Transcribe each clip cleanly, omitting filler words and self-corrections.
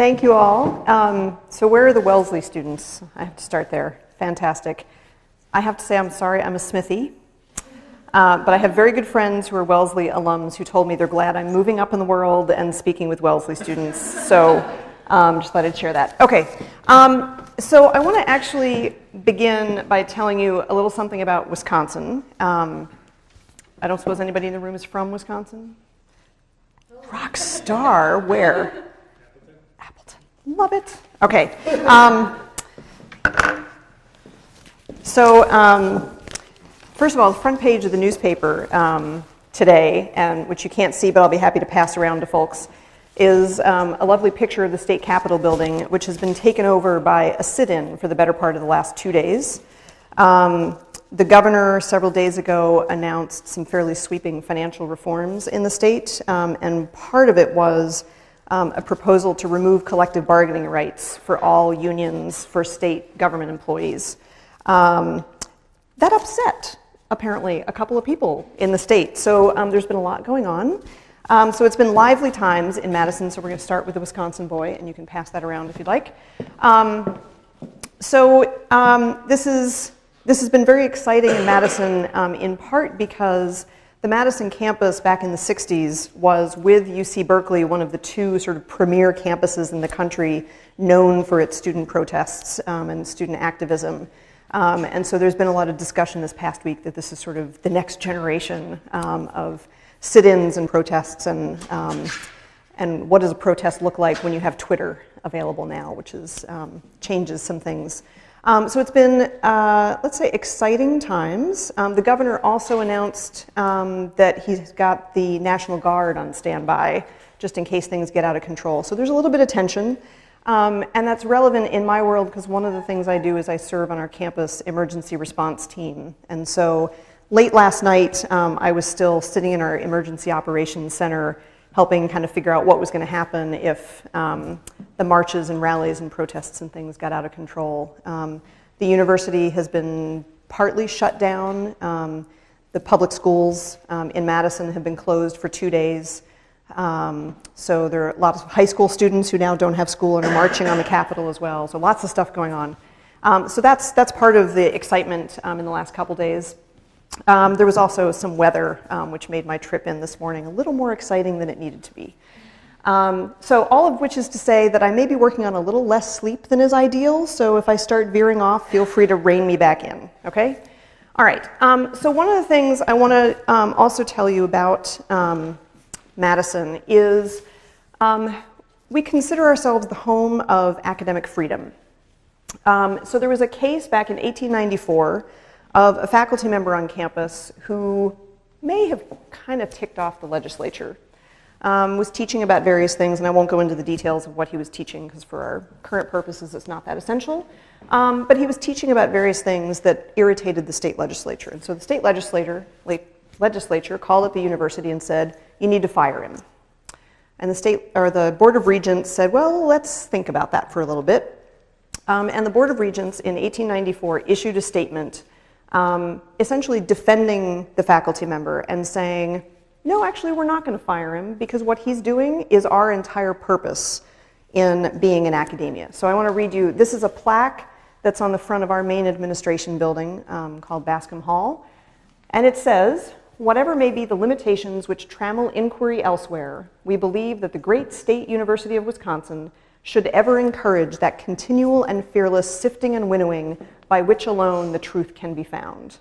Thank you all. So where are the Wellesley students? I have to start there. Fantastic. I have to say I'm sorry, I'm a Smithie. But I have very good friends who are Wellesley alums who told me they're glad I'm moving up in the world and speaking with Wellesley students. So just thought I'd share that. Okay. So I want to actually begin by telling you a little something about Wisconsin. I don't suppose anybody in the room is from Wisconsin? Rock star, where? Appleton. Love it. Okay. First of all, the front page of the newspaper today, and which you can't see, but I'll be happy to pass around to folks, is a lovely picture of the state capitol building, which has been taken over by a sit-in for the better part of the last 2 days. The governor, several days ago, announced some fairly sweeping financial reforms in the state, and part of it was a proposal to remove collective bargaining rights for all unions for state government employees. That upset, apparently, a couple of people in the state. So there's been a lot going on. So it's been lively times in Madison, so we're going to start with the Wisconsin boy, and you can pass that around if you'd like. This has been very exciting in Madison, in part because the Madison campus back in the 60s was, with UC Berkeley, one of the two sort of premier campuses in the country known for its student protests and student activism. And so there's been a lot of discussion this past week that this is sort of the next generation of sit-ins and protests, and what does a protest look like when you have Twitter available now, which is changes some things. So it's been, let's say, exciting times. The governor also announced that he's got the National Guard on standby, just in case things get out of control. So there's a little bit of tension. And that's relevant in my world because one of the things I do is I serve on our campus emergency response team. And so late last night, I was still sitting in our emergency operations center helping kind of figure out what was going to happen if the marches and rallies and protests and things got out of control. The university has been partly shut down. The public schools in Madison have been closed for 2 days. So there are lots of high school students who now don't have school and are marching on the Capitol as well. So lots of stuff going on. So that's part of the excitement in the last couple days. There was also some weather, which made my trip in this morning a little more exciting than it needed to be. So all of which is to say that I may be working on a little less sleep than is ideal, so if I start veering off, feel free to rein me back in, okay? All right, so one of the things I want to also tell you about Madison is we consider ourselves the home of academic freedom. So there was a case back in 1894 of a faculty member on campus who may have kind of ticked off the legislature, was teaching about various things, and I won't go into the details of what he was teaching because for our current purposes it's not that essential, but he was teaching about various things that irritated the state legislature. And so the state legislature called up the university and said, you need to fire him. And the Board of Regents said, well, let's think about that for a little bit. And the Board of Regents in 1894 issued a statement essentially defending the faculty member and saying, no, actually, we're not going to fire him because what he's doing is our entire purpose in being in academia. So I want to read you, this is a plaque that's on the front of our main administration building called Bascom Hall. And it says, whatever may be the limitations which trammel inquiry elsewhere, we believe that the great State University of Wisconsin should ever encourage that continual and fearless sifting and winnowing by which alone the truth can be found.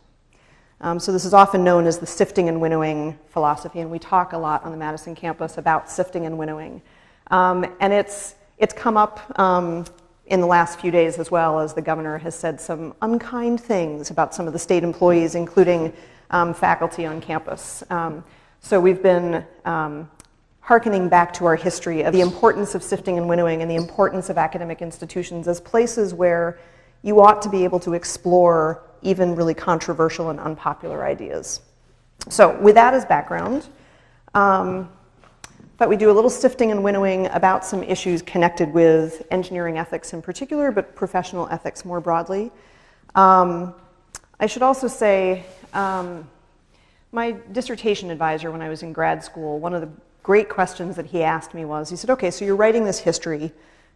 So this is often known as the sifting and winnowing philosophy, and we talk a lot on the Madison campus about sifting and winnowing. And it's come up in the last few days as well, as the governor has said some unkind things about some of the state employees, including faculty on campus. So we've been hearkening back to our history of the importance of sifting and winnowing and the importance of academic institutions as places where you ought to be able to explore even really controversial and unpopular ideas. So with that as background, thought we'd do a little sifting and winnowing about some issues connected with engineering ethics in particular, but professional ethics more broadly. I should also say, my dissertation advisor when I was in grad school, one of the great questions that he asked me was, he said, okay, so you're writing this history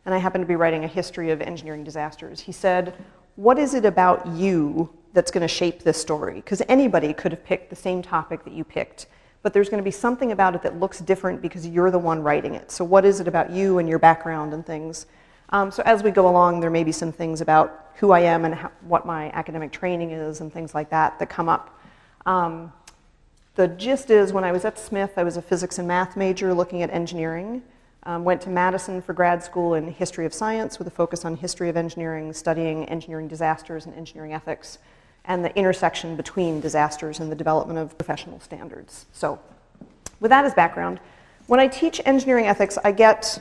and I happened to be writing a history of engineering disasters. He said, what is it about you that's going to shape this story? Because anybody could have picked the same topic that you picked, but there's going to be something about it that looks different because you're the one writing it. So what is it about you and your background and things? So as we go along, there may be some things about who I am and what my academic training is and things like that that come up. The gist is, when I was at Smith, I was a physics and math major looking at engineering. Went to Madison for grad school in history of science with a focus on history of engineering, studying engineering disasters and engineering ethics, and the intersection between disasters and the development of professional standards. So with that as background, when I teach engineering ethics, I get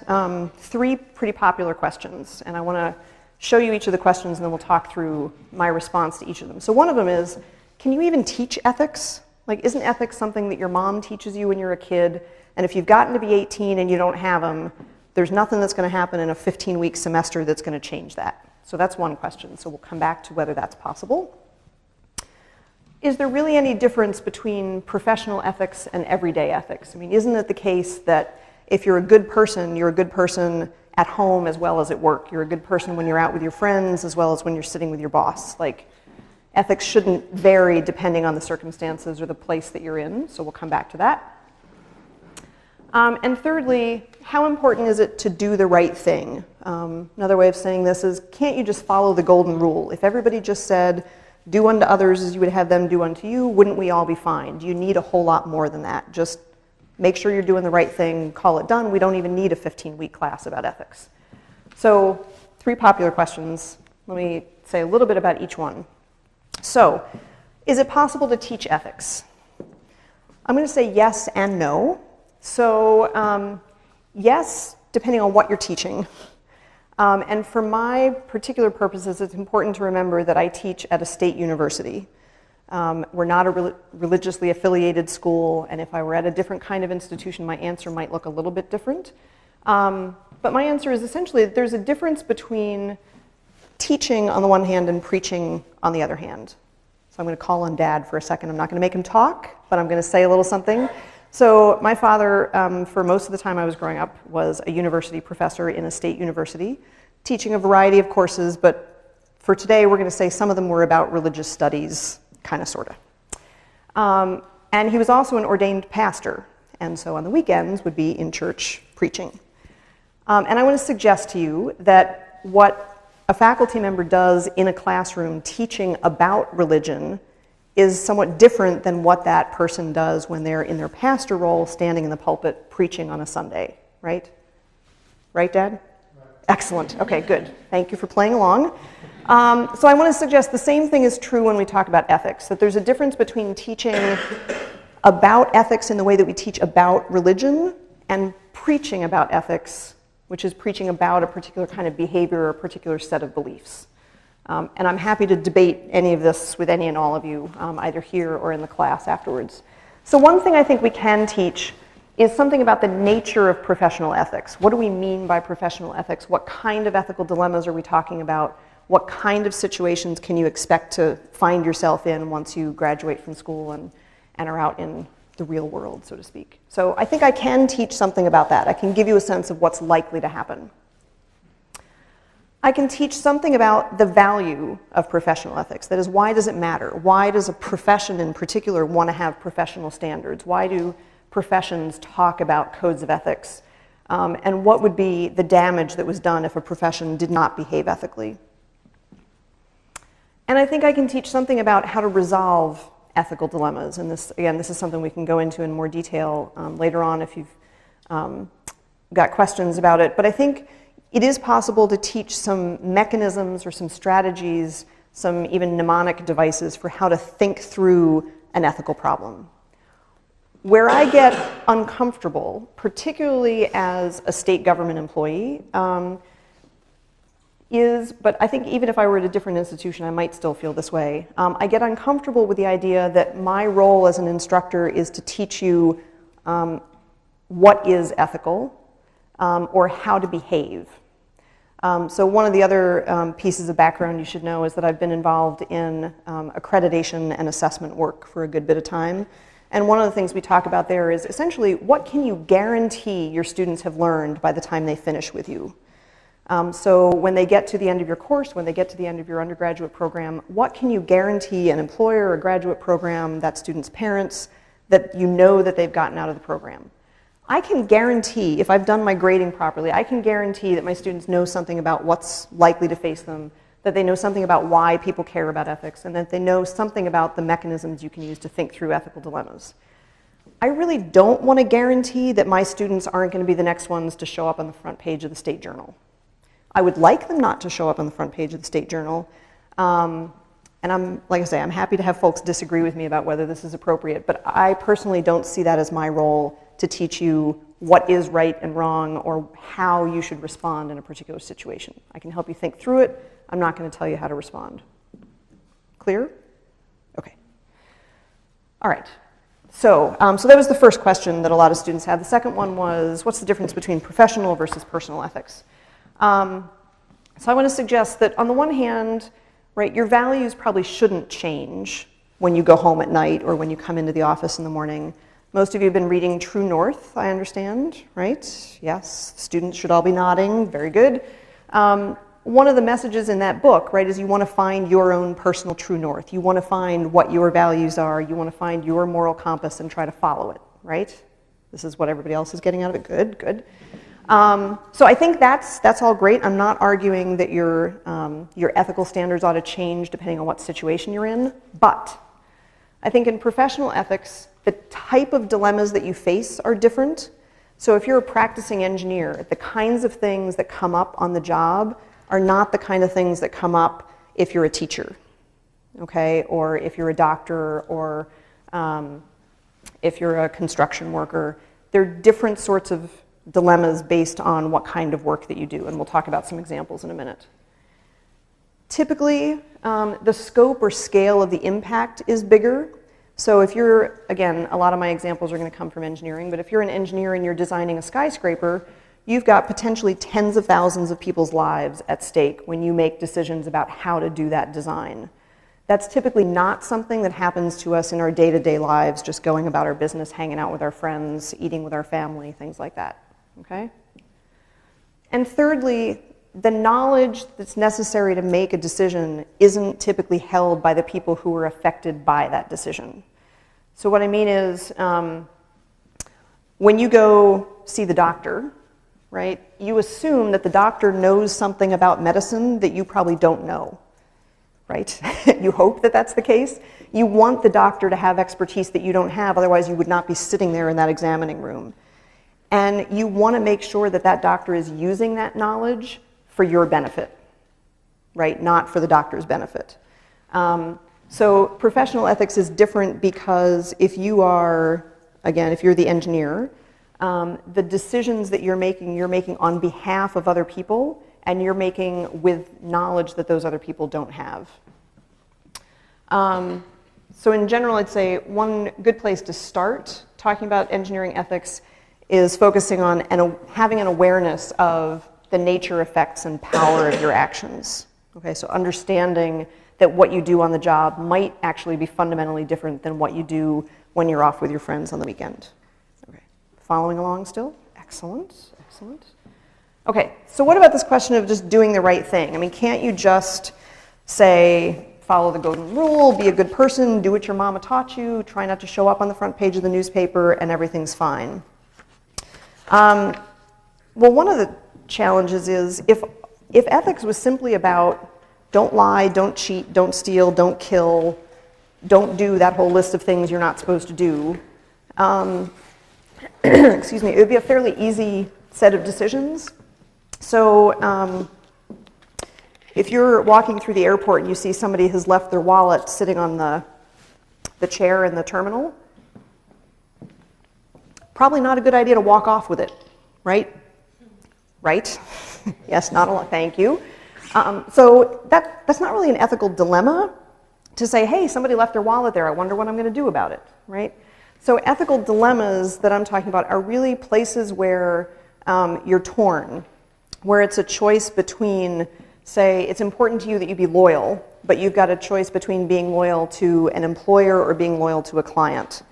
3 pretty popular questions, and I want to show you each of the questions, and then we'll talk through my response to each of them. So one of them is, can you even teach ethics? Like, isn't ethics something that your mom teaches you when you're a kid, and if you've gotten to be 18 and you don't have them, there's nothing that's going to happen in a 15-week semester that's going to change that? So that's one question. So we'll come back to whether that's possible. Is there really any difference between professional ethics and everyday ethics? I mean, isn't it the case that if you're a good person at home as well as at work? You're a good person when you're out with your friends as well as when you're sitting with your boss. Like, ethics shouldn't vary depending on the circumstances or the place that you're in, so we'll come back to that. And thirdly, how important is it to do the right thing? Another way of saying this is, can't you just follow the golden rule? If everybody just said, do unto others as you would have them do unto you, wouldn't we all be fine? Do you need a whole lot more than that? Just make sure you're doing the right thing, call it done. We don't even need a 15-week class about ethics. So 3 popular questions. Let me say a little bit about each one. So, is it possible to teach ethics? I'm going to say yes and no. So, yes, depending on what you're teaching. And for my particular purposes, it's important to remember that I teach at a state university. We're not a religiously affiliated school, and if I were at a different kind of institution, my answer might look a little bit different. But my answer is essentially that there's a difference between teaching on the one hand and preaching on the other hand. So I'm going to call on Dad for a second. I'm not going to make him talk, but I'm going to say a little something. So my father, for most of the time I was growing up, was a university professor in a state university, teaching a variety of courses, but for today we're going to say some of them were about religious studies, kind of, sort of. And he was also an ordained pastor, and so on the weekends would be in church preaching. And I want to suggest to you that what a faculty member does in a classroom teaching about religion is somewhat different than what that person does when they're in their pastor role standing in the pulpit preaching on a Sunday, right? Right, Dad? Right. Excellent. Okay, good. Thank you for playing along. So I want to suggest the same thing is true when we talk about ethics, that there's a difference between teaching about ethics in the way that we teach about religion and preaching about ethics, which is preaching about a particular kind of behavior or a particular set of beliefs. And I'm happy to debate any of this with any and all of you, either here or in the class afterwards. So one thing I think we can teach is something about the nature of professional ethics. What do we mean by professional ethics? What kind of ethical dilemmas are we talking about? What kind of situations can you expect to find yourself in once you graduate from school and are out in the real world, so to speak? So I think I can teach something about that. I can give you a sense of what's likely to happen. I can teach something about the value of professional ethics. That is, why does it matter? Why does a profession in particular want to have professional standards? Why do professions talk about codes of ethics? And what would be the damage that was done if a profession did not behave ethically? And I think I can teach something about how to resolve ethical dilemmas. And this, again, this is something we can go into in more detail later on if you've got questions about it. But I think it is possible to teach some mechanisms or some strategies, some even mnemonic devices for how to think through an ethical problem. Where I get uncomfortable, particularly as a state government employee, but I think even if I were at a different institution, I might still feel this way. I get uncomfortable with the idea that my role as an instructor is to teach you what is ethical or how to behave. So one of the other pieces of background you should know is that I've been involved in accreditation and assessment work for a good bit of time. And one of the things we talk about there is essentially what can you guarantee your students have learned by the time they finish with you? So when they get to the end of your course, when they get to the end of your undergraduate program, what can you guarantee an employer, a graduate program, that student's parents, that you know that they've gotten out of the program? I can guarantee, if I've done my grading properly, I can guarantee that my students know something about what's likely to face them, that they know something about why people care about ethics, and that they know something about the mechanisms you can use to think through ethical dilemmas. I really don't want to guarantee that my students aren't going to be the next ones to show up on the front page of the State Journal. I would like them not to show up on the front page of the State Journal. And like I say, I'm happy to have folks disagree with me about whether this is appropriate, but I personally don't see that as my role to teach you what is right and wrong or how you should respond in a particular situation. I can help you think through it. I'm not going to tell you how to respond. Clear? Okay. All right. So that was the first question that a lot of students had. The second one was, what's the difference between professional versus personal ethics? So I want to suggest that on the one hand, right, your values probably shouldn't change when you go home at night or when you come into the office in the morning. Most of you have been reading True North, I understand, right? Yes, students should all be nodding, very good. One of the messages in that book, right, is you want to find your own personal true north. You want to find what your values are. You want to find your moral compass and try to follow it, right? This is what everybody else is getting out of it. Good, good. So I think that's all great. I'm not arguing that your ethical standards ought to change depending on what situation you're in, but I think in professional ethics, the type of dilemmas that you face are different. So if you're a practicing engineer, the kinds of things that come up on the job are not the kind of things that come up if you're a teacher, okay, or if you're a doctor, or if you're a construction worker. They're different sorts of dilemmas based on what kind of work that you do, and we'll talk about some examples in a minute. Typically, the scope or scale of the impact is bigger. So if you're, again, a lot of my examples are going to come from engineering, but if you're an engineer and you're designing a skyscraper, you've got potentially tens of thousands of people's lives at stake when you make decisions about how to do that design. That's typically not something that happens to us in our day-to-day lives, just going about our business, hanging out with our friends, eating with our family, things like that. Okay? And thirdly, the knowledge that's necessary to make a decision isn't typically held by the people who are affected by that decision. So what I mean is, when you go see the doctor, right, you assume that the doctor knows something about medicine that you probably don't know, right? You hope that that's the case. You want the doctor to have expertise that you don't have, otherwise you would not be sitting there in that examining room. And you want to make sure that that doctor is using that knowledge for your benefit, right? Not for the doctor's benefit. So professional ethics is different because if you are, again, if you're the engineer, the decisions that you're making on behalf of other people, and you're making with knowledge that those other people don't have. So in general, I'd say one good place to start talking about engineering ethics is focusing on having an awareness of the nature, effects, and power of your actions. Okay, so understanding that what you do on the job might actually be fundamentally different than what you do when you're off with your friends on the weekend. Okay, following along still? Excellent, excellent. Okay, so what about this question of just doing the right thing? I mean, can't you just say, follow the golden rule, be a good person, do what your mama taught you, try not to show up on the front page of the newspaper, and everything's fine? Well, one of the challenges is if ethics was simply about don't lie, don't cheat, don't steal, don't kill, don't do that whole list of things you're not supposed to do, excuse me, it would be a fairly easy set of decisions. So if you're walking through the airport and you see somebody has left their wallet sitting on the chair in the terminal, probably not a good idea to walk off with it, right? Right? Yes, not a lot, thank you. So that's not really an ethical dilemma to say, hey, somebody left their wallet there, I wonder what I'm going to do about it, right? So ethical dilemmas that I'm talking about are really places where you're torn, where it's a choice between, say, it's important to you that you be loyal, but you've got a choice between being loyal to an employer or being loyal to a client.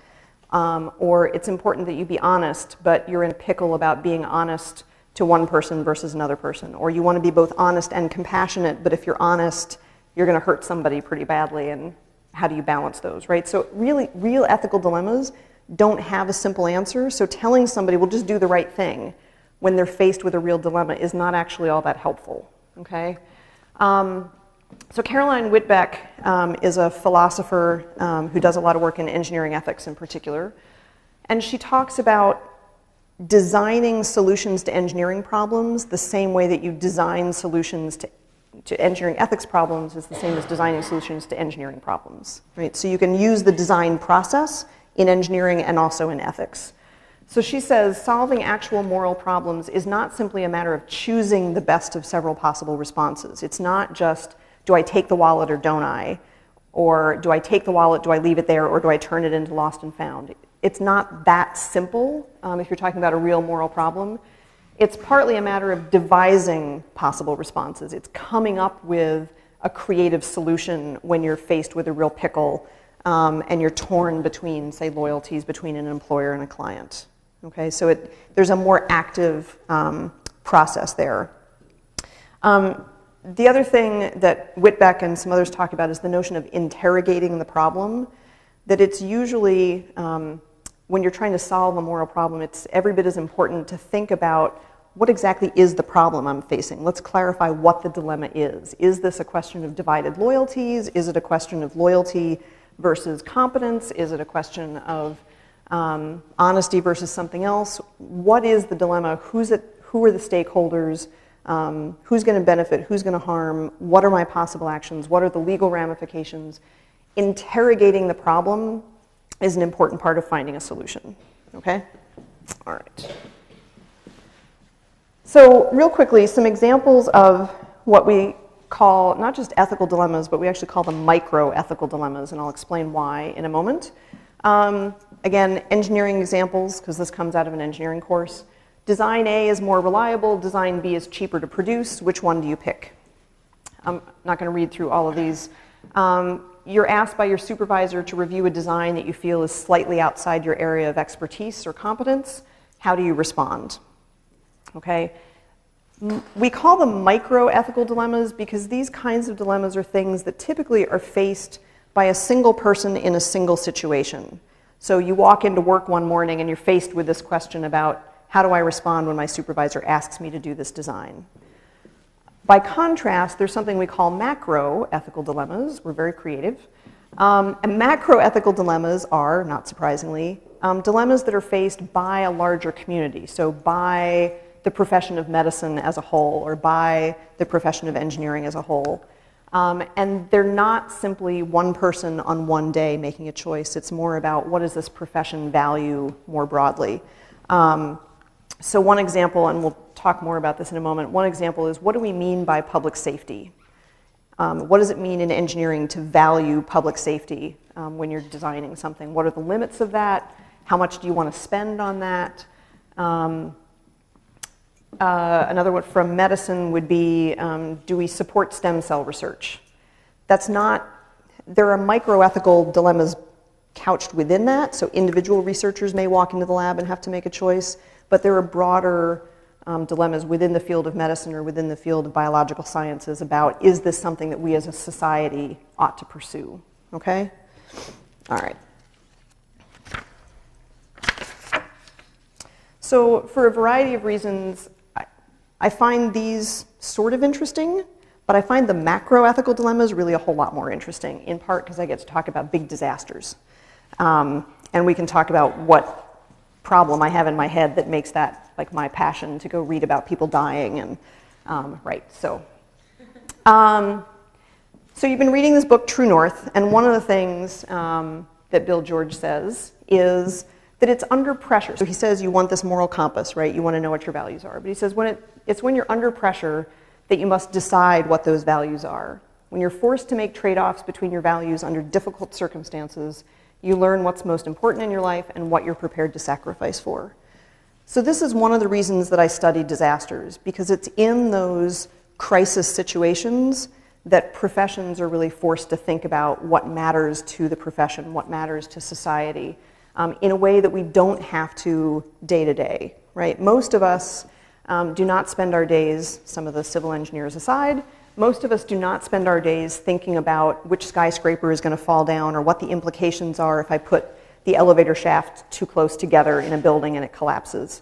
Or it's important that you be honest, but you're in a pickle about being honest to one person versus another person. Or you want to be both honest and compassionate, but if you're honest, you're going to hurt somebody pretty badly, and how do you balance those, right? So really, real ethical dilemmas don't have a simple answer, so telling somebody, well, just do the right thing when they're faced with a real dilemma is not actually all that helpful, okay? So Caroline Whitbeck is a philosopher who does a lot of work in engineering ethics in particular, and she talks about designing solutions to engineering problems the same way that you design solutions to engineering ethics problems is the same as designing solutions to engineering problems, right? So you can use the design process in engineering and also in ethics. So she says solving actual moral problems is not simply a matter of choosing the best of several possible responses. It's not just, do I take the wallet or don't I? Or do I take the wallet, do I leave it there, or do I turn it into lost and found? It's not that simple if you're talking about a real moral problem. It's partly a matter of devising possible responses. It's coming up with a creative solution when you're faced with a real pickle and you're torn between, say, loyalties between an employer and a client. Okay, so there's a more active process there. The other thing that Whitbeck and some others talk about is the notion of interrogating the problem, that it's usually, when you're trying to solve a moral problem, it's every bit as important to think about what exactly is the problem I'm facing. Let's clarify what the dilemma is. Is this a question of divided loyalties? Is it a question of loyalty versus competence? Is it a question of honesty versus something else? What is the dilemma? Who are the stakeholders? Who's going to benefit? Who's going to harm? What are my possible actions? What are the legal ramifications? Interrogating the problem is an important part of finding a solution. Okay? All right. So real quickly, some examples of what we call not just ethical dilemmas, but we actually call them micro-ethical dilemmas, and I'll explain why in a moment. Again, engineering examples, because this comes out of an engineering course. Design A is more reliable, design B is cheaper to produce. Which one do you pick? I'm not going to read through all of these. You're asked by your supervisor to review a design that you feel is slightly outside your area of expertise or competence. How do you respond? Okay. We call them micro-ethical dilemmas because these kinds of dilemmas are things that typically are faced by a single person in a single situation. So you walk into work one morning and you're faced with this question about, how do I respond when my supervisor asks me to do this design? By contrast, there's something we call macro-ethical dilemmas. We're very creative. And macro-ethical dilemmas are, not surprisingly, dilemmas that are faced by a larger community. So by the profession of medicine as a whole, or by the profession of engineering as a whole. And they're not simply one person on one day making a choice. It's more about what does this profession value more broadly. So one example, and we'll talk more about this in a moment, one example is what do we mean by public safety? What does it mean in engineering to value public safety when you're designing something? What are the limits of that? How much do you want to spend on that? Another one from medicine would be, do we support stem cell research? That's not, there are micro-ethical dilemmas couched within that, so individual researchers may walk into the lab and have to make a choice, but there are broader dilemmas within the field of medicine or within the field of biological sciences about, is this something that we as a society ought to pursue, okay? All right. So for a variety of reasons, I find these sort of interesting, but I find the macro-ethical dilemmas really a whole lot more interesting, in part because I get to talk about big disasters. And we can talk about what problem I have in my head that makes that like my passion to go read about people dying and, right, so. So you've been reading this book, True North, and one of the things that Bill George says is that it's under pressure. So he says you want this moral compass, right? You want to know what your values are. But he says it's when you're under pressure that you must decide what those values are. When you're forced to make trade-offs between your values under difficult circumstances, you learn what's most important in your life and what you're prepared to sacrifice for. So this is one of the reasons that I study disasters, because it's in those crisis situations that professions are really forced to think about what matters to the profession, what matters to society, in a way that we don't have to day to day, right? Most of us do not spend our days, some of the civil engineers aside, most of us do not spend our days thinking about which skyscraper is going to fall down or what the implications are if I put the elevator shaft too close together in a building and it collapses.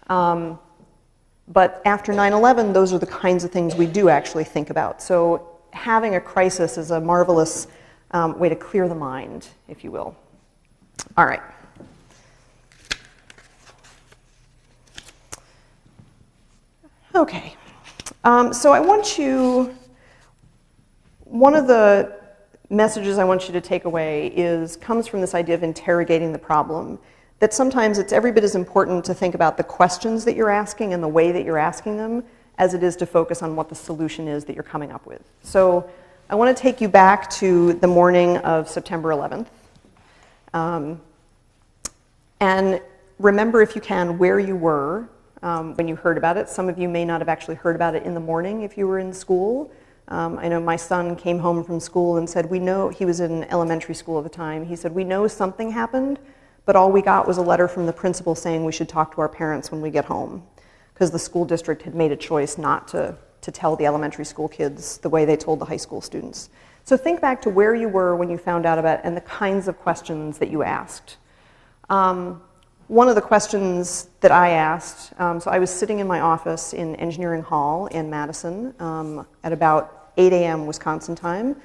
But after 9/11, those are the kinds of things we do actually think about. So having a crisis is a marvelous way to clear the mind, if you will. All right. Okay. So I want you, one of the messages I want you to take away comes from this idea of interrogating the problem. That sometimes it's every bit as important to think about the questions that you're asking and the way that you're asking them as it is to focus on what the solution is that you're coming up with. So I want to take you back to the morning of September 11th. And remember, if you can, where you were when you heard about it. Some of you may not have actually heard about it in the morning if you were in school. I know my son came home from school and said, we know, he was in elementary school at the time, he said, we know something happened, but all we got was a letter from the principal saying we should talk to our parents when we get home, because the school district had made a choice not to tell the elementary school kids the way they told the high school students. So think back to where you were when you found out about it and the kinds of questions that you asked. One of the questions that I asked, so I was sitting in my office in Engineering Hall in Madison at about 8 a.m. Wisconsin time.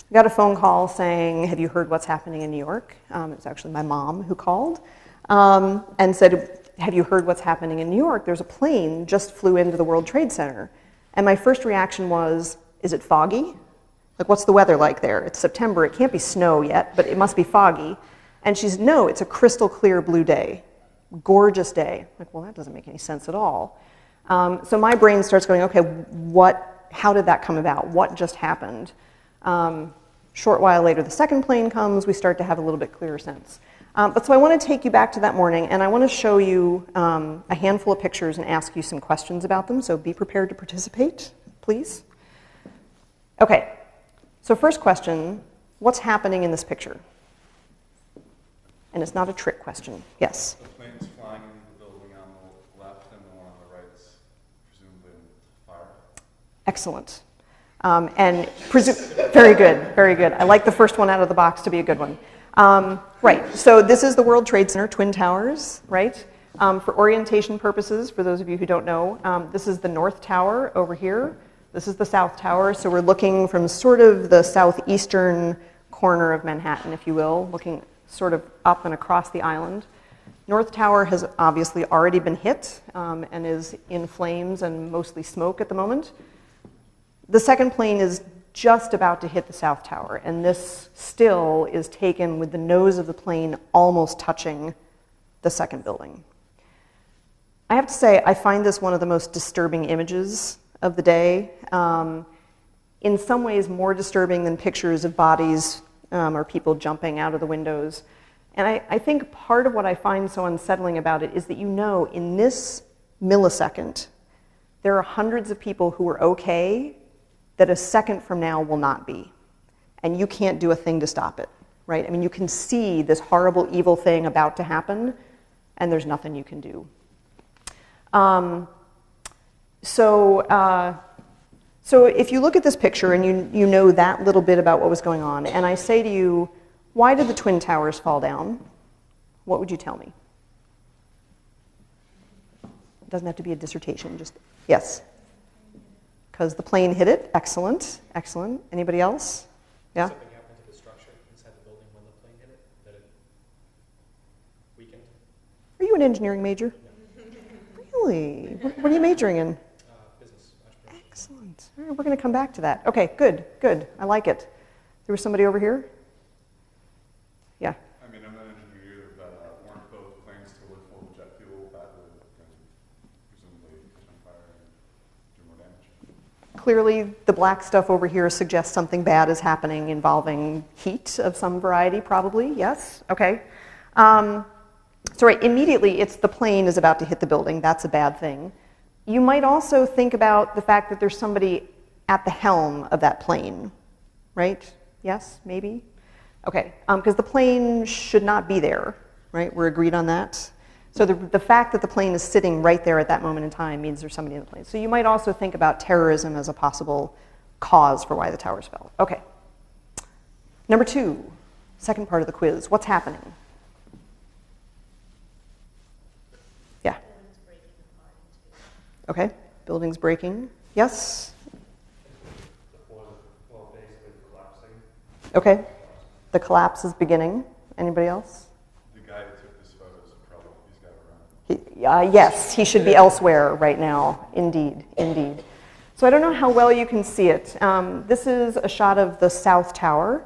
I got a phone call saying, have you heard what's happening in New York? It was actually my mom who called and said, have you heard what's happening in New York? There's a plane just flew into the World Trade Center. And my first reaction was, is it foggy? Like, what's the weather like there? It's September, it can't be snow yet, but it must be foggy. And she said, no, it's a crystal clear blue day. Gorgeous day. I'm like, well, that doesn't make any sense at all. So my brain starts going, okay, how did that come about? What just happened? Short while later, the second plane comes, we start to have a little bit clearer sense. But so I want to take you back to that morning, and I want to show you a handful of pictures and ask you some questions about them, so be prepared to participate, please. Okay, so first question, what's happening in this picture? And it's not a trick question. Yes? The plane's flying into the building on the left, and the one on the right is presumably on fire. Excellent. Very good, very good. I like the first one out of the box to be a good one. Right, so this is the World Trade Center, Twin Towers, right? For orientation purposes, for those of you who don't know, this is the North Tower over here. This is the South Tower, so we're looking from sort of the southeastern corner of Manhattan, if you will, looking sort of up and across the island. North Tower has obviously already been hit and is in flames and mostly smoke at the moment. The second plane is just about to hit the South Tower, and this still is taken with the nose of the plane almost touching the second building. I have to say, I find this one of the most disturbing images of the day. In some ways more disturbing than pictures of bodies or people jumping out of the windows. And I think part of what I find so unsettling about it is that you know in this millisecond, there are hundreds of people who are okay that a second from now will not be. And you can't do a thing to stop it, right? I mean, you can see this horrible, evil thing about to happen, and there's nothing you can do. So if you look at this picture and you know that little bit about what was going on, and I say to you, why did the Twin Towers fall down? What would you tell me? It doesn't have to be a dissertation, just, yes. Because the plane hit it. Excellent, excellent. Anybody else? Yeah? Something happened to the structure inside the building when the plane hit it, that it weakened. Are you an engineering major? No. Really? What are you majoring in? Business. Excellent. All right, we're going to come back to that. Okay, good, good. I like it. There was somebody over here? Yeah. I mean, I'm not an engineer either, but weren't both planes still full of jet fuel that would presumably catch on fire and do more damage? Clearly, the black stuff over here suggests something bad is happening involving heat of some variety, probably. Yes? Okay. So right, immediately, it's the plane is about to hit the building. That's a bad thing. You might also think about the fact that there's somebody at the helm of that plane, right? Yes? Maybe? Okay, because the plane should not be there, right? We're agreed on that. So the fact that the plane is sitting right there at that moment in time means there's somebody in the plane. So you might also think about terrorism as a possible cause for why the towers fell. Okay. Number 2, second part of the quiz. What's happening? Yeah. Okay. Buildings breaking. Yes? The floor, well, basically collapsing. Okay. The collapse is beginning. Anybody else? The guy who took this photo is probably, he's got to run. Yes, he should be elsewhere right now. Indeed, indeed. So I don't know how well you can see it. This is a shot of the South Tower.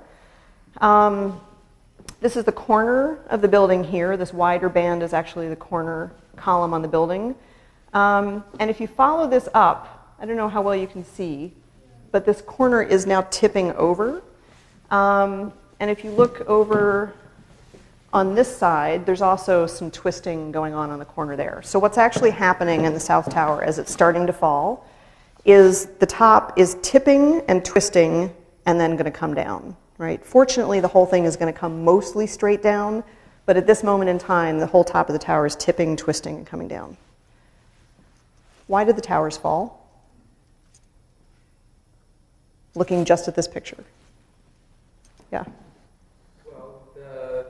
This is the corner of the building here. This wider band is actually the corner column on the building. And if you follow this up, I don't know how well you can see, but this corner is now tipping over. And if you look over on this side, there's also some twisting going on the corner there. So what's actually happening in the South Tower as it's starting to fall is the top is tipping and twisting and then going to come down, right? Fortunately, the whole thing is going to come mostly straight down, but at this moment in time, the whole top of the tower is tipping, twisting, and coming down. Why did the towers fall? Looking just at this picture. Yeah. Well, the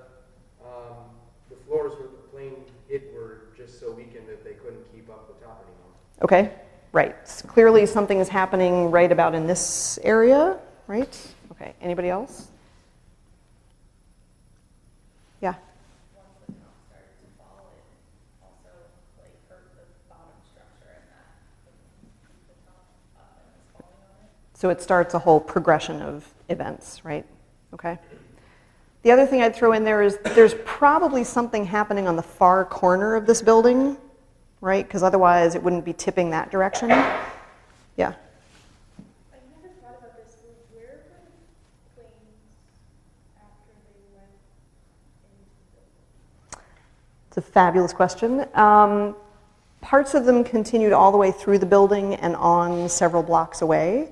floors where the plane hit were just so weakened that they couldn't keep up the top anymore. Okay, right. So clearly something is happening right about in this area, right? Okay, anybody else? Yeah. Once the top started to fall, it also hurt the bottom structure and that keep the top up and was falling on it. So it starts a whole progression of events, right? Okay. The other thing I'd throw in there is there's probably something happening on the far corner of this building, right? Because otherwise it wouldn't be tipping that direction. Yeah. I've never thought about this. Where were the planes after they went into the building? It's a fabulous question. Parts of them continued all the way through the building and on several blocks away.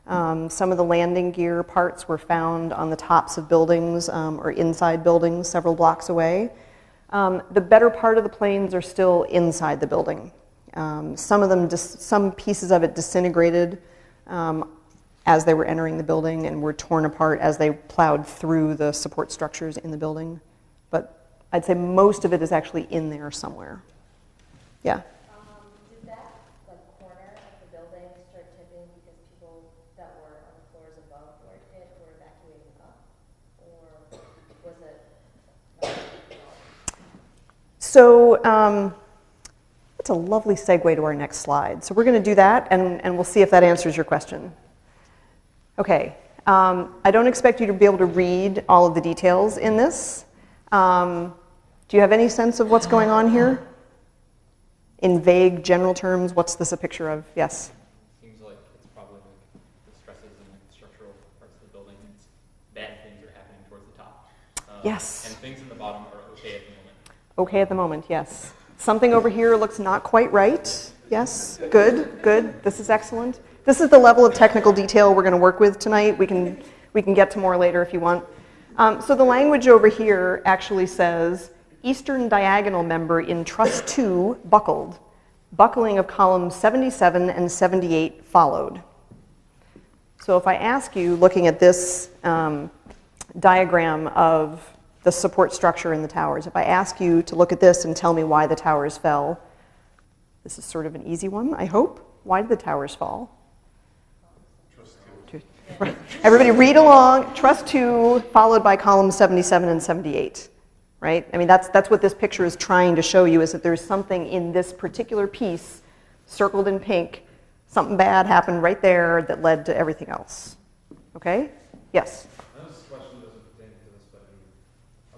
Some of the landing gear parts were found on the tops of buildings or inside buildings several blocks away. The better part of the planes are still inside the building. Some of them, some pieces of it disintegrated as they were entering the building and were torn apart as they plowed through the support structures in the building. But I'd say most of it is actually in there somewhere. Yeah. Did that corner of the building start tipping because people that were on the floors above where it hit were evacuating up, or was it not at all? So that's a lovely segue to our next slide. So we're going to do that, and we'll see if that answers your question. Okay. I don't expect you to be able to read all of the details in this. Do you have any sense of what's going on here? In vague, general terms, what's this a picture of? Yes? Seems like it's probably the stresses and the structural parts of the building. It's bad things are happening towards the top. Yes. And things in the bottom are okay at the moment. Okay at the moment, yes. Something over here looks not quite right. Yes? Good, good. This is excellent. This is the level of technical detail we're going to work with tonight. We can get to more later if you want. So the language over here actually says, eastern diagonal member in truss 2 buckled. Buckling of columns 77 and 78 followed. So if I ask you, looking at this diagram of the support structure in the towers, if I ask you to look at this and tell me why the towers fell, this is sort of an easy one, I hope. Why did the towers fall? Everybody read along. Truss 2 followed by columns 77 and 78. Right? I mean, that's what this picture is trying to show you, is that there's something in this particular piece, circled in pink, something bad happened right there that led to everything else. Okay? Yes? I know this question doesn't pertain to this, but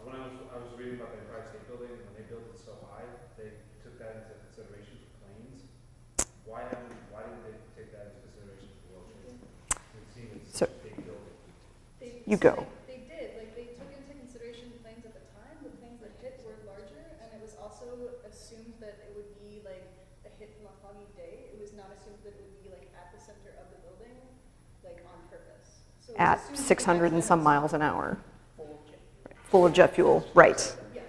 when I was reading about the Empire State Building, when they built it so high, they took that into consideration for planes. Why didn't they take that into consideration for World Trade? It seems it's a big building. You go. They did. They took into consideration planes at the time. The planes that hit were larger, and it was also assumed that it would be a hit from a foggy day. It was not assumed that it would be at the center of the building, on purpose. So At 600 and some miles an hour. Full of jet fuel, right. Yeah.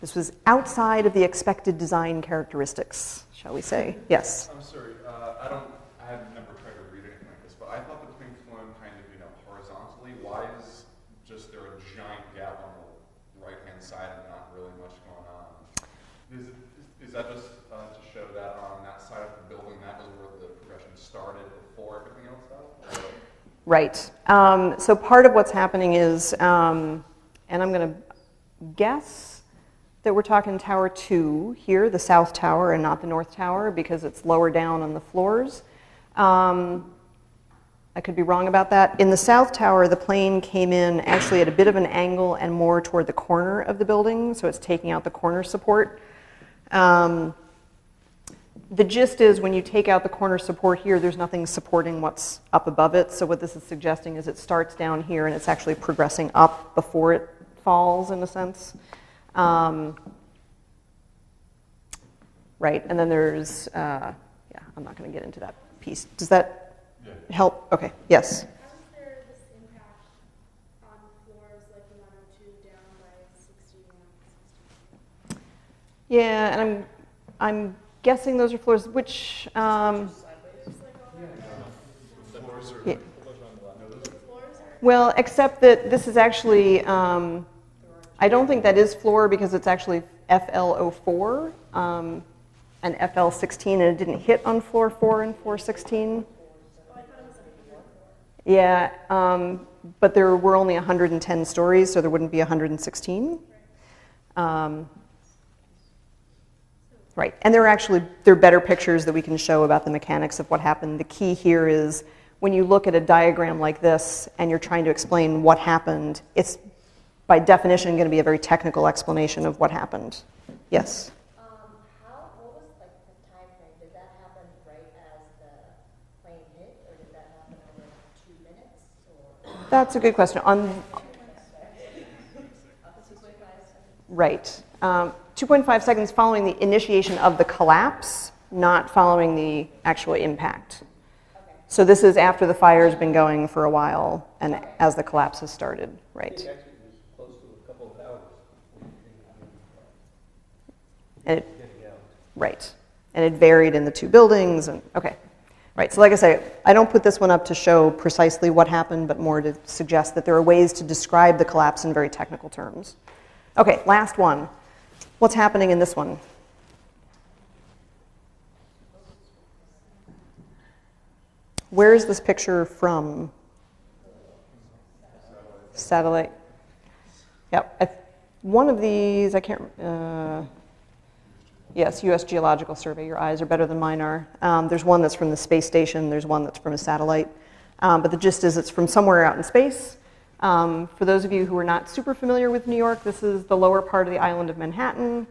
This was outside of the expected design characteristics, shall we say. Yes? I'm sorry, I have never tried to read anything like this, but I thought the plane's flown kind of, horizontally. Why is just there a giant gap on the right-hand side and not really much going on? Is that just to show that on that side of the building, that was where the progression started before everything else does? Right. So part of what's happening is, and I'm going to guess that we're talking Tower 2 here, the South Tower, and not the North Tower, because it's lower down on the floors. I could be wrong about that. In the South Tower, the plane came in actually at a bit of an angle and more toward the corner of the building, so it's taking out the corner support. The gist is when you take out the corner support here, there's nothing supporting what's up above it, so what this is suggesting is it starts down here and it's actually progressing up before it falls, in a sense. Right, and then there's, yeah, I'm not going to get into that piece. Does that help? Okay, yes. How is there this impact on floors like 102 down by 61? Yeah, and I'm guessing those are floors, which, yeah. Well, except that this is actually, I don't think that is floor because it's actually FL04 and FL16, and it didn't hit on floor 4 and floor 16. Yeah, but there were only 110 stories, so there wouldn't be 116. Right, and there are better pictures that we can show about the mechanics of what happened. The key here is when you look at a diagram like this and you're trying to explain what happened, it's by definition going to be a very technical explanation of what happened. Yes? What was like the time frame? Did that happen right as the plane hit, or did that happen over 2 minutes? Or? That's a good question. Right. 2.5 seconds following the initiation of the collapse, not following the actual impact. Okay. So this is after the fire's been going for a while and as the collapse has started, right? It actually was close to a couple of hours. And it, Getting out. right. And it varied in the two buildings and, okay. Right, so like I say, I don't put this one up to show precisely what happened, but more to suggest that there are ways to describe the collapse in very technical terms. Okay, last one. What's happening in this one? Where is this picture from? Satellite. Yep. One of these, I can't, yes, U.S. Geological Survey. Your eyes are better than mine are. There's one that's from the space station. There's one that's from a satellite. But the gist is it's from somewhere out in space. For those of you who are not super familiar with New York, this is the lower part of the island of Manhattan,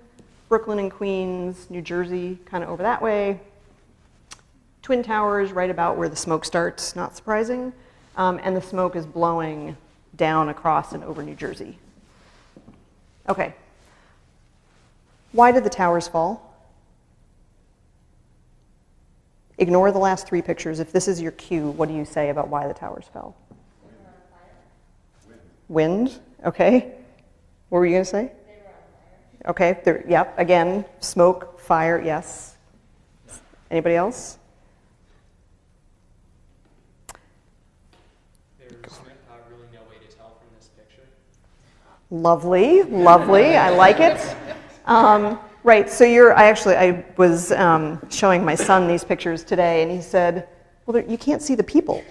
Brooklyn and Queens, New Jersey, kind of over that way. Twin Towers, right about where the smoke starts, not surprising. And the smoke is blowing down across and over New Jersey. Okay. Why did the towers fall? Ignore the last 3 pictures. If this is your cue, what do you say about why the towers fell? Wind, okay. What were you going to say? They were on fire. Okay, there, yep, again, smoke, fire, yes. Anybody else? There's really no way to tell from this picture. Lovely, lovely, I like it. Right, so I was showing my son these pictures today, and he said, well, you can't see the people,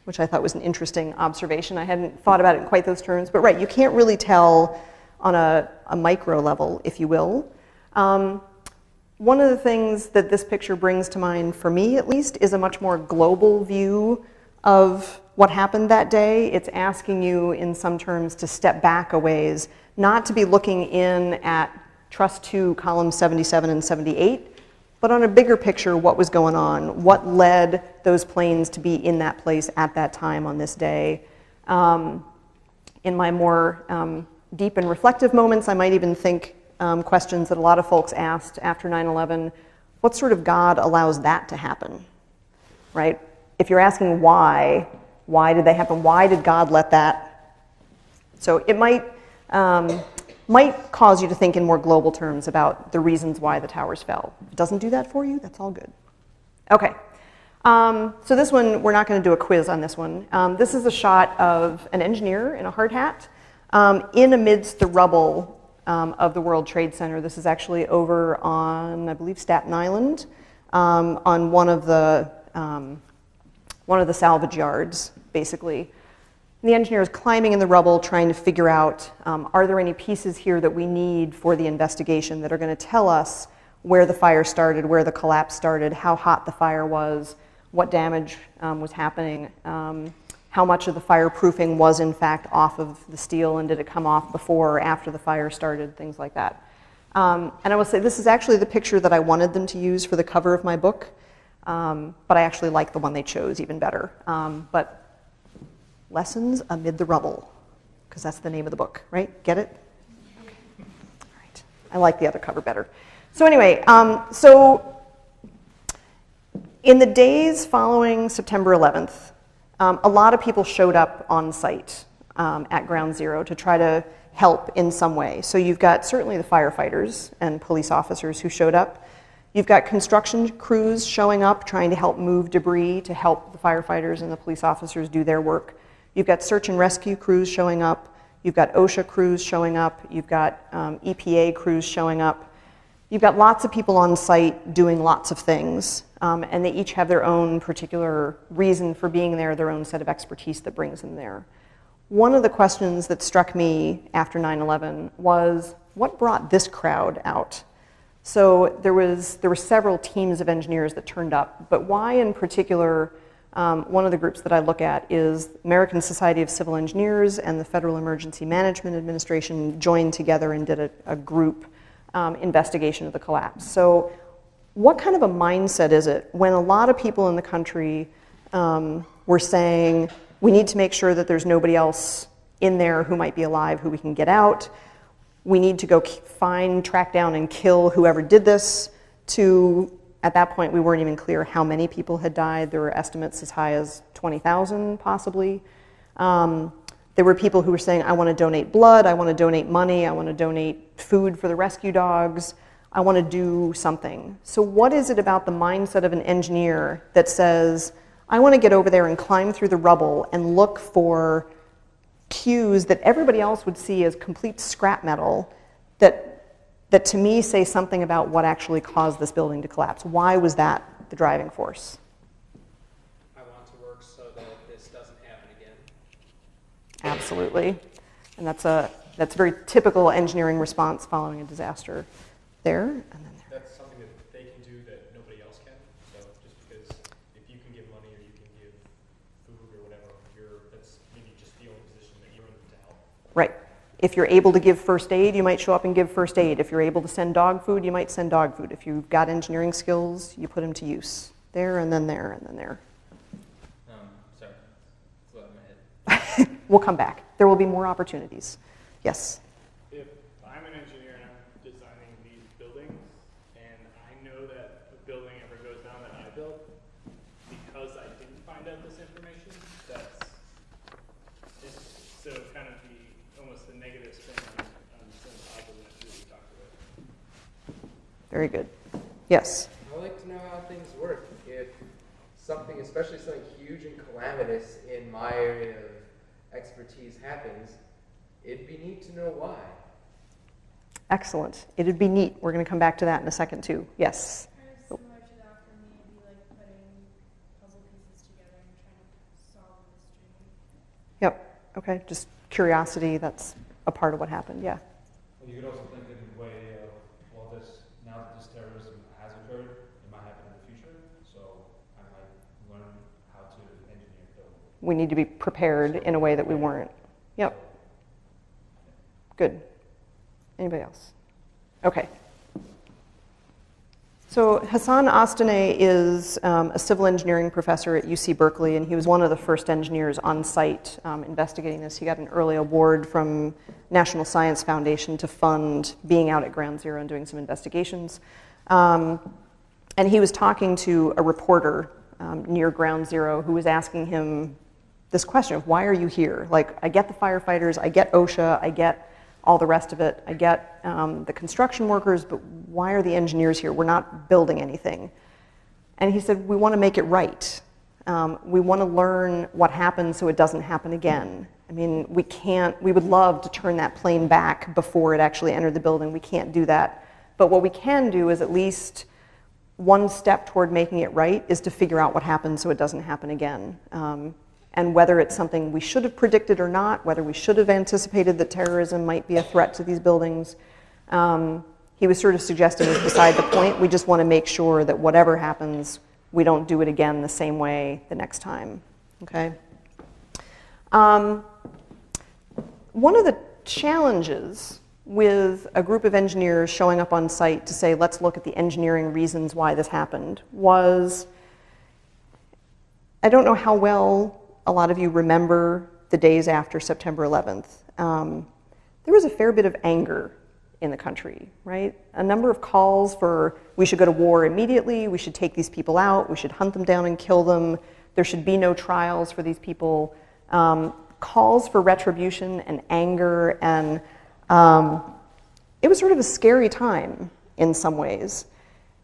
which I thought was an interesting observation. I hadn't thought about it in quite those terms, but right, you can't really tell on a micro level, if you will. One of the things that this picture brings to mind, for me at least, is a much more global view of what happened that day. It's asking you, in some terms, to step back a ways, not to be looking in at Trust 2, columns 77 and 78, but on a bigger picture, what was going on, what led those planes to be in that place at that time on this day. In my more deep and reflective moments, I might even think questions that a lot of folks asked after 9/11, what sort of God allows that to happen, right? If you're asking why did they happen? Why did God let that? So it might might cause you to think in more global terms about the reasons why the towers fell. If it doesn't do that for you, that's all good. Okay. So this one, we're not going to do a quiz on this one. This is a shot of an engineer in a hard hat in amidst the rubble of the World Trade Center. This is actually over on, I believe, Staten Island, on one of the salvage yards, basically. And the engineer is climbing in the rubble, trying to figure out, are there any pieces here that we need for the investigation that are going to tell us where the fire started, where the collapse started, how hot the fire was, what damage was happening, how much of the fireproofing was in fact off of the steel, and did it come off before or after the fire started, things like that. And I will say this is actually the picture that I wanted them to use for the cover of my book, but I actually like the one they chose even better. But Lessons Amid the Rubble, because that's the name of the book, right? Get it? Okay. All right. I like the other cover better. So anyway, in the days following September 11th, a lot of people showed up on site at Ground Zero to try to help in some way. So you've got certainly the firefighters and police officers who showed up. You've got construction crews showing up, trying to help move debris to help the firefighters and the police officers do their work. You've got search and rescue crews showing up. You've got OSHA crews showing up. You've got EPA crews showing up. You've got lots of people on site doing lots of things, and they each have their own particular reason for being there, their own set of expertise that brings them there. One of the questions that struck me after 9/11 was, what brought this crowd out? So there were several teams of engineers that turned up, but why in particular, one of the groups that I look at is American Society of Civil Engineers and the Federal Emergency Management Administration joined together and did a group investigation of the collapse. So what kind of a mindset is it when a lot of people in the country were saying, we need to make sure that there's nobody else in there who might be alive who we can get out. We need to go find, track down, and kill whoever did this, to, at that point, we weren't even clear how many people had died. There were estimates as high as 20,000, possibly. There were people who were saying, I want to donate blood, I want to donate money, I want to donate food for the rescue dogs, I want to do something. So what is it about the mindset of an engineer that says, I want to get over there and climb through the rubble and look for cues that everybody else would see as complete scrap metal that to me say something about what actually caused this building to collapse? Why was that the driving force? I want to work so that this doesn't happen again. Absolutely. And that's a very typical engineering response following a disaster there. And then there. That's something that they can do that nobody else can. So just because if you can give money or you can give food or whatever, that's maybe just the only position that you're in to help. Right. If you're able to give first aid, you might show up and give first aid. If you're able to send dog food, you might send dog food. If you've got engineering skills, you put them to use. There and then there and then there. Sorry, it's out of my head. We'll come back. There will be more opportunities. Yes? If I'm an engineer and I'm designing these buildings, and I know that a building ever goes down that I built, because I didn't find out this information, it's so kind of almost the negative spin on some positive that we talked about. Very good. Yes? I like to know how things work. If something, especially something huge and calamitous in my area of expertise happens, it'd be neat to know why. Excellent. It'd be neat. We're going to come back to that in a second, too. Yes? Kind of similar to that for me, it'd be like putting puzzle pieces together and trying to solve a mystery. Yep. Okay. Just curiosity. That's a part of what happened. Yeah. Well, you could also think in the way of, well, now that this terrorism has occurred, it might happen in the future, so I might learn how to engineer a building. We need to be prepared in a way that we weren't. Yep. Good. Anybody else? Okay. So Hassan Ostaneh is a civil engineering professor at UC Berkeley, and he was one of the first engineers on site investigating this. He got an early award from National Science Foundation to fund being out at Ground Zero and doing some investigations. And he was talking to a reporter near Ground Zero who was asking him this question of, why are you here? Like, I get the firefighters, I get OSHA, I get all the rest of it. I get the construction workers, but why are the engineers here? We're not building anything. And he said, we want to make it right. We want to learn what happened so it doesn't happen again. I mean, we would love to turn that plane back before it actually entered the building. We can't do that. But what we can do is at least one step toward making it right is to figure out what happened so it doesn't happen again. And whether it's something we should have predicted or not, whether we should have anticipated that terrorism might be a threat to these buildings, he was sort of suggesting is beside the point. We just want to make sure that whatever happens, we don't do it again the same way the next time, okay? One of the challenges with a group of engineers showing up on site to say, let's look at the engineering reasons why this happened, was, I don't know how well a lot of you remember the days after September 11th. There was a fair bit of anger in the country, right? A number of calls for, we should go to war immediately, we should take these people out, we should hunt them down and kill them, there should be no trials for these people. Calls for retribution and anger, and it was sort of a scary time in some ways.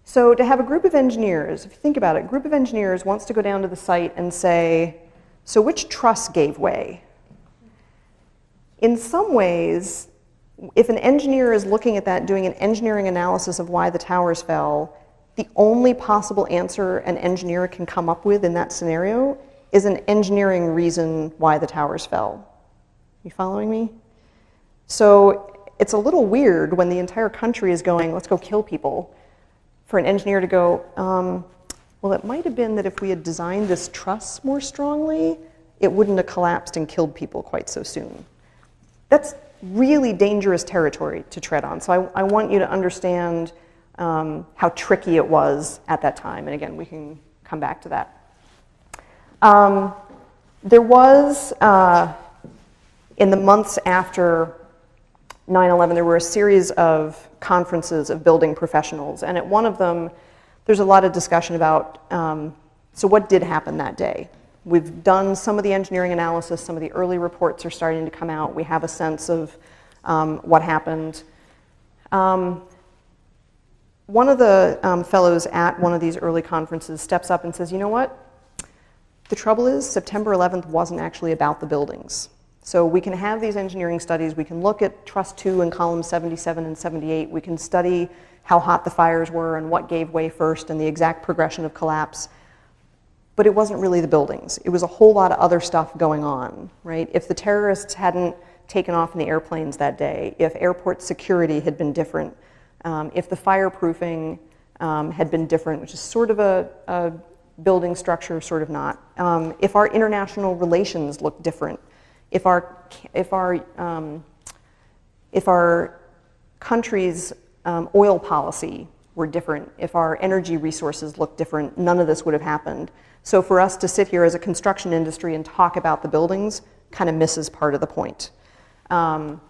So to have a group of engineers, if you think about it, a group of engineers wants to go down to the site and say, so which truss gave way? In some ways, if an engineer is looking at that, doing an engineering analysis of why the towers fell, the only possible answer an engineer can come up with in that scenario is an engineering reason why the towers fell. You following me? So it's a little weird when the entire country is going, let's go kill people, for an engineer to go, well, it might have been that if we had designed this truss more strongly, it wouldn't have collapsed and killed people quite so soon. That's really dangerous territory to tread on. So I want you to understand how tricky it was at that time. And again, we can come back to that. There was, in the months after 9/11, there were a series of conferences of building professionals. And at one of them, there's a lot of discussion about, so what did happen that day? We've done some of the engineering analysis, some of the early reports are starting to come out. We have a sense of what happened. One of the fellows at one of these early conferences steps up and says, you know what? The trouble is, September 11th wasn't actually about the buildings. So we can have these engineering studies, we can look at Truss 2 and columns 77 and 78, we can study how hot the fires were and what gave way first and the exact progression of collapse. But it wasn't really the buildings. It was a whole lot of other stuff going on, right? If the terrorists hadn't taken off in the airplanes that day, if airport security had been different, if the fireproofing had been different, which is sort of a building structure, sort of not, if our international relations looked different, if our country's oil policy were different, if our energy resources looked different, none of this would have happened. So for us to sit here as a construction industry and talk about the buildings kind of misses part of the point. And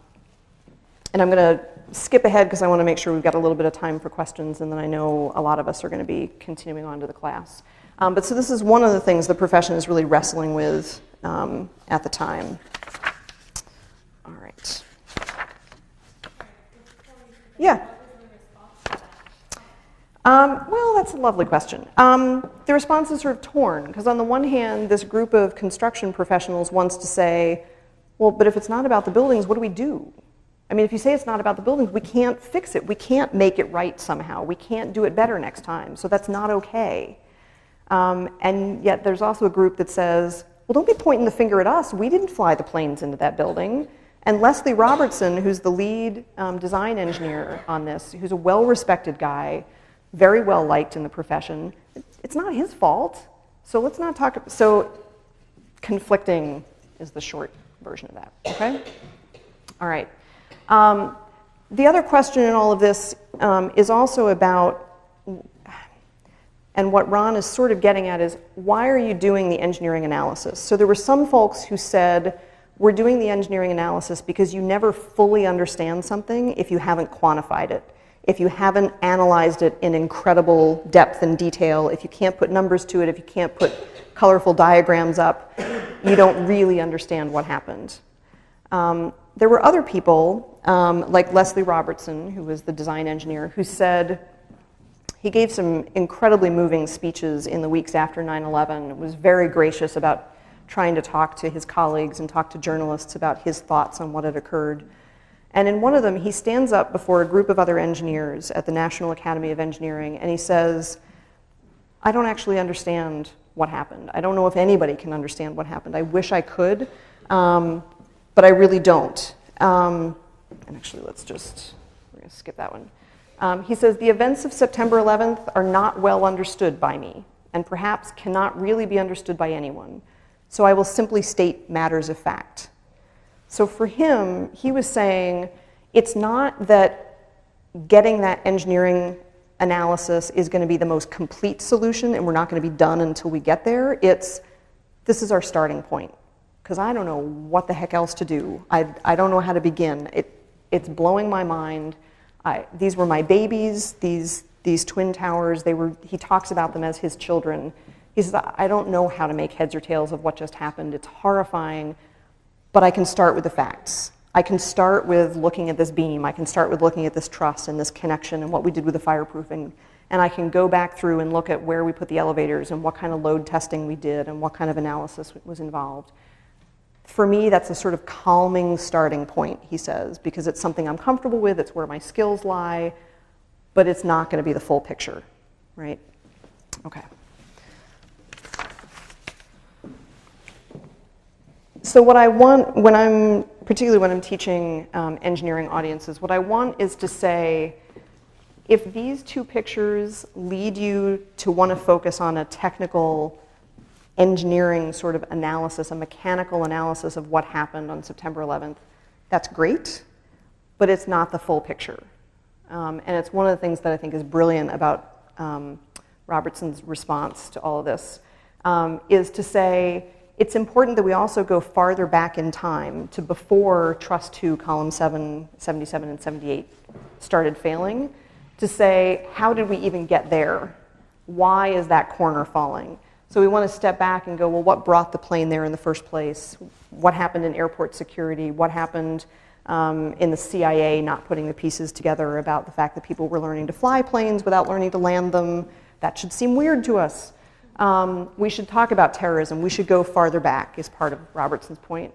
I'm going to skip ahead because I want to make sure we've got a little bit of time for questions, and then I know a lot of us are going to be continuing on to the class. But so this is one of the things the profession is really wrestling with at the time. All right. Yeah. Well, that's a lovely question. The response is sort of torn, because on the one hand, this group of construction professionals wants to say, well, but if it's not about the buildings, what do we do? I mean, if you say it's not about the buildings, we can't fix it. We can't make it right somehow. We can't do it better next time, so that's not okay. And yet there's also a group that says, well, don't be pointing the finger at us. We didn't fly the planes into that building. And Leslie Robertson, who's the lead design engineer on this, who's a well-respected guy, very well liked in the profession, it's not his fault. So let's not talk, so conflicting is the short version of that, okay? All right. The other question in all of this is also about, and what Ron is sort of getting at is, why are you doing the engineering analysis? So there were some folks who said, we're doing the engineering analysis because you never fully understand something if you haven't quantified it, if you haven't analyzed it in incredible depth and detail, if you can't put numbers to it, if you can't put colorful diagrams up, you don't really understand what happened. There were other people, like Leslie Robertson, who was the design engineer, who said, he gave some incredibly moving speeches in the weeks after 9/11, was very gracious about trying to talk to his colleagues and talk to journalists about his thoughts on what had occurred. And in one of them, he stands up before a group of other engineers at the National Academy of Engineering, and he says, I don't actually understand what happened. I don't know if anybody can understand what happened. I wish I could, but I really don't. And actually, we're going to skip that one. He says, the events of September 11th are not well understood by me, and perhaps cannot really be understood by anyone. So I will simply state matters of fact. So for him, he was saying, it's not that getting that engineering analysis is going to be the most complete solution and we're not going to be done until we get there. This is our starting point. Because I don't know what the heck else to do. I don't know how to begin. It's blowing my mind. These were my babies, these twin towers. He talks about them as his children. He says, I don't know how to make heads or tails of what just happened. It's horrifying, but I can start with the facts. I can start with looking at this beam. I can start with looking at this truss and this connection and what we did with the fireproofing. And I can go back through and look at where we put the elevators and what kind of load testing we did and what kind of analysis was involved. For me, that's a sort of calming starting point, he says, because it's something I'm comfortable with, it's where my skills lie, but it's not going to be the full picture, right? Okay. So what I want, particularly when I'm teaching engineering audiences, what I want is to say, if these two pictures lead you to want to focus on a technical engineering sort of analysis, a mechanical analysis of what happened on September 11th, that's great, but it's not the full picture. And it's one of the things that I think is brilliant about Robertson's response to all of this, is to say, it's important that we also go farther back in time to before Truss 2, column 7, 77, and 78 started failing, to say, how did we even get there? Why is that corner falling? So we want to step back and go, well, what brought the plane there in the first place? What happened in airport security? What happened in the CIA not putting the pieces together about the fact that people were learning to fly planes without learning to land them? That should seem weird to us. We should talk about terrorism. We should go farther back, is part of Robertson's point.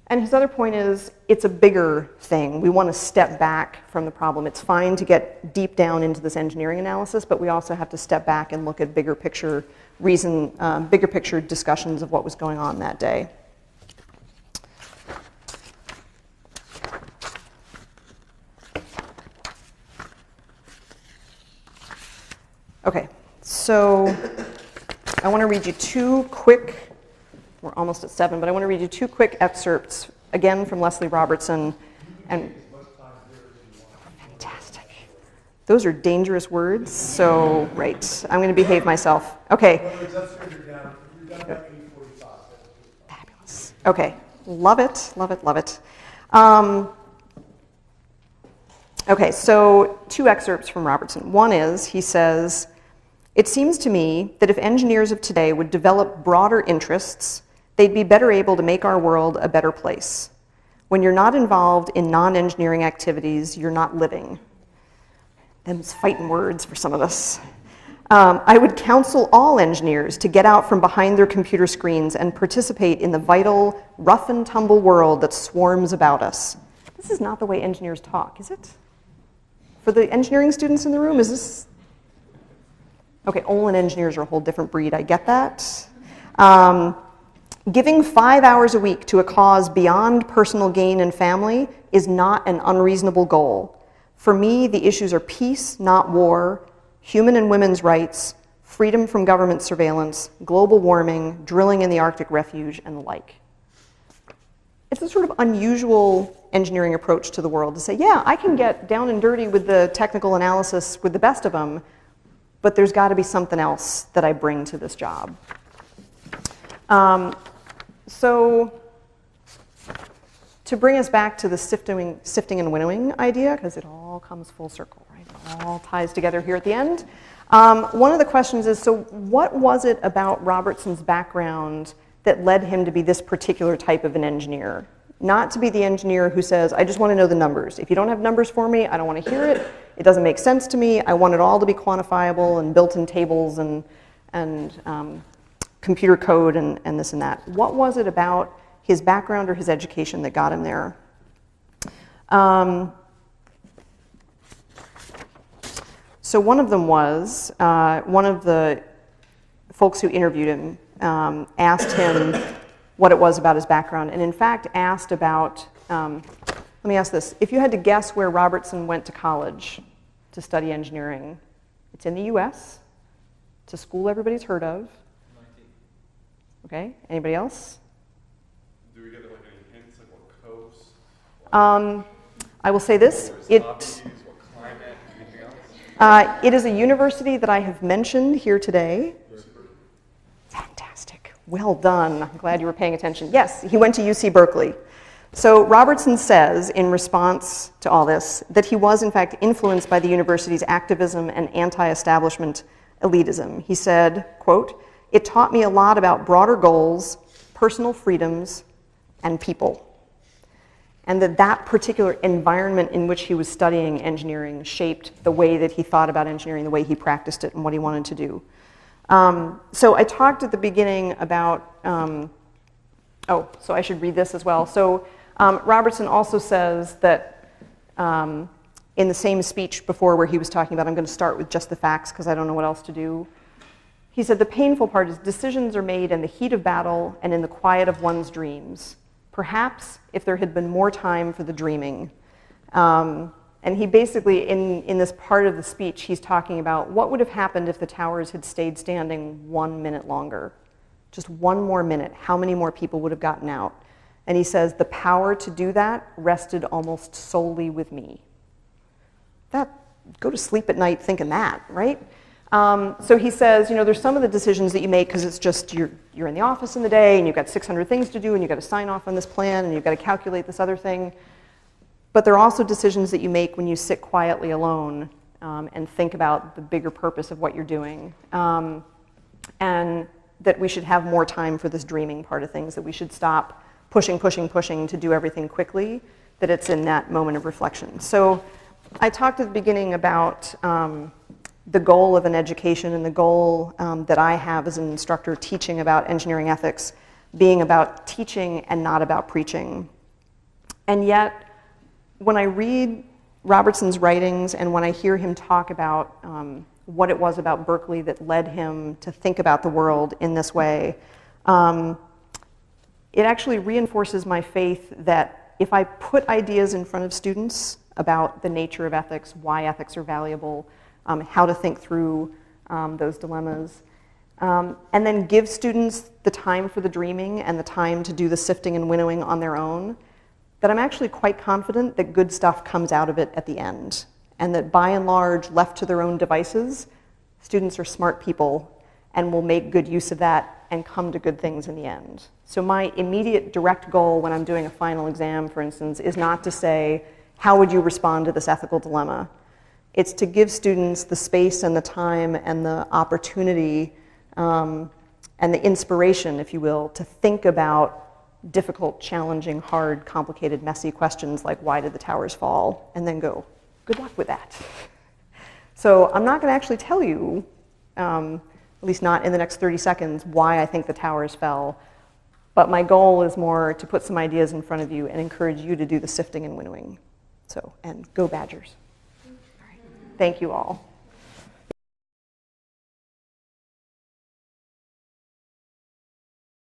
And his other point is, it's a bigger thing. We want to step back from the problem. It's fine to get deep down into this engineering analysis, but we also have to step back and look at bigger picture bigger picture discussions of what was going on that day. Okay, so I want to read you two quick, we're almost at 7, but I want to read you two quick excerpts, again from Leslie Robertson. And fantastic. Those are dangerous words, so, right, I'm going to behave myself. Okay. Fabulous. Okay, love it, love it, love it. Okay, so two excerpts from Robertson. One is, he says, it seems to me that if engineers of today would develop broader interests, they'd be better able to make our world a better place. When you're not involved in non-engineering activities, you're not living. Them's fighting words for some of us. I would counsel all engineers to get out from behind their computer screens and participate in the vital, rough and tumble world that swarms about us. This is not the way engineers talk, is it? For the engineering students in the room, is this? Okay, Olin engineers are a whole different breed, I get that. Giving 5 hours a week to a cause beyond personal gain and family is not an unreasonable goal. For me, the issues are peace, not war, human and women's rights, freedom from government surveillance, global warming, drilling in the Arctic refuge, and the like. It's a sort of unusual engineering approach to the world to say, yeah, I can get down and dirty with the technical analysis with the best of them, but there's got to be something else that I bring to this job. So to bring us back to the sifting and winnowing idea, because it all comes full circle, right? It all ties together here at the end. One of the questions is, so what was it about Robertson's background that led him to be this particular type of an engineer? not to be the engineer who says, I just want to know the numbers. If you don't have numbers for me, I don't want to hear it. It doesn't make sense to me. I want it all to be quantifiable and built in tables and computer code and this and that. What was it about his background or his education that got him there? So one of them was, one of the folks who interviewed him asked him what it was about his background, and in fact asked about, let me ask this, if you had to guess where Robertson went to college to study engineering, it's in the US, it's a school everybody's heard of. Okay, anybody else? Do we get like any hints, like what coast? I will say this, it is a university that I have mentioned here today. Fantastic, well done, I'm glad you were paying attention. Yes, he went to UC Berkeley. So Robertson says, in response to all this, that he was in fact influenced by the university's activism and anti-establishment elitism. He said, quote, "It taught me a lot about broader goals, personal freedoms, and people." And that particular environment in which he was studying engineering shaped the way that he thought about engineering, the way he practiced it, and what he wanted to do. So I talked at the beginning about, so I should read this as well. So Robertson also says that in the same speech before where he was talking about, I'm going to start with just the facts because I don't know what else to do. He said, "The painful part is decisions are made in the heat of battle and in the quiet of one's dreams. Perhaps if there had been more time for the dreaming." And he basically, in this part of the speech, he's talking about what would have happened if the towers had stayed standing 1 minute longer. Just 1 more minute, how many more people would have gotten out? And he says, the power to do that rested almost solely with me. Go to sleep at night thinking that, right? So he says, there's some of the decisions that you make because it's just you're in the office in the day and you've got 600 things to do and you've got to sign off on this plan and you've got to calculate this other thing. But there are also decisions that you make when you sit quietly alone and think about the bigger purpose of what you're doing. And that we should have more time for this dreaming part of things, that we should stop pushing to do everything quickly, that it's in that moment of reflection. So I talked at the beginning about the goal of an education and the goal that I have as an instructor teaching about engineering ethics being about teaching and not about preaching. And yet, when I read Robertson's writings and when I hear him talk about what it was about Berkeley that led him to think about the world in this way, it actually reinforces my faith that if I put ideas in front of students about the nature of ethics, why ethics are valuable, how to think through those dilemmas, and then give students the time for the dreaming and the time to do the sifting and winnowing on their own, that I'm actually quite confident that good stuff comes out of it at the end, and that by and large, left to their own devices, students are smart people and will make good use of that and come to good things in the end. So my immediate direct goal when I'm doing a final exam, for instance, is not to say, how would you respond to this ethical dilemma? It's to give students the space and the time and the opportunity and the inspiration, if you will, to think about difficult, challenging, hard, complicated, messy questions like why did the towers fall? And then go, good luck with that. So I'm not going to actually tell you, at least not in the next 30 seconds, why I think the towers fell. But my goal is more to put some ideas in front of you and encourage you to do the sifting and winnowing. So, and go Badgers. All right. Thank you all.